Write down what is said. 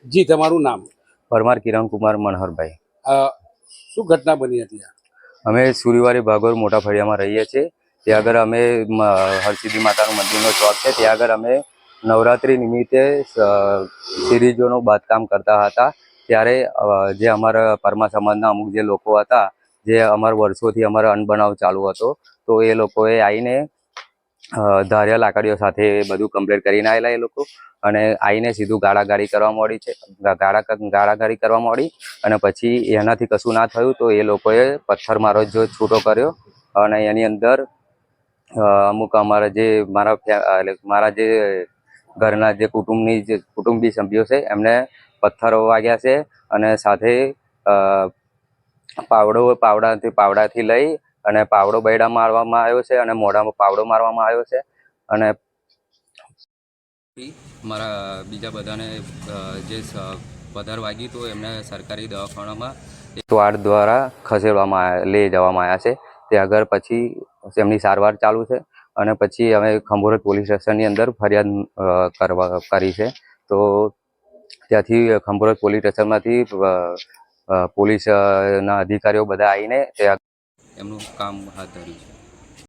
જી, તમારું નામ? પરમાર કિરણ કુમાર મનહરભાઈ. અ, શું ઘટના બની હતી? અમે સુરીવારી ભાગોળ મોટા ફળિયામાં રહીએ છીએ. ત્યાં આગળ અમે હરસિદ્ધિ માતાનું મંદિરનો ચોક છે, ત્યાં આગળ અમે નવરાત્રિ નિમિત્તે સિરીઝોનું બાંધકામ કરતા હતા. ત્યારે જે અમારા પરમા સમાજના અમુક જે લોકો હતા, જે અમારા વર્ષોથી અમારા અનબનાવ ચાલુ હતો, તો એ લોકોએ આવીને ધાર્યા લાકડીઓ સાથે બધું કમ્પ્લીટ કરીને આવેલા એ લોકો, અને આવીને સીધું ગાળાગાળી કરવા માંડી છે. ગાળાગાળી કરવા માંડી, અને પછી એનાથી કશું ના થયું તો એ લોકોએ પથ્થર મારો જો છૂટો કર્યો, અને એની અંદર અમુક અમારા જે મારા જે ઘરના જે કુટુંબી સભ્યો છે એમને પથ્થરો વાગ્યા છે, અને સાથે પાવડાથી લઈ અને પાવડો બૈડા મારવામાં આવ્યો છે, અને મોઢામાં પાવડો મારવામાં આવ્યો છે. અને મારા બીજા બધાને જે પથ્થર વાગ્યું હતું એમને સરકારી દવાખાનામાં 108 દ્વારા લઈ જવામાં આવ્યા છે. ત્યાં આગળ પછી એમની સારવાર ચાલુ છે, અને પછી અમે ખંભોરજ પોલીસ સ્ટેશનની અંદર ફરિયાદ કરી છે. તો ત્યાંથી ખંભોરજ પોલીસ સ્ટેશનમાંથી પોલીસના અધિકારીઓ બધા આવીને ત્યાં એમનું કામ હાથ ધર્યું છે.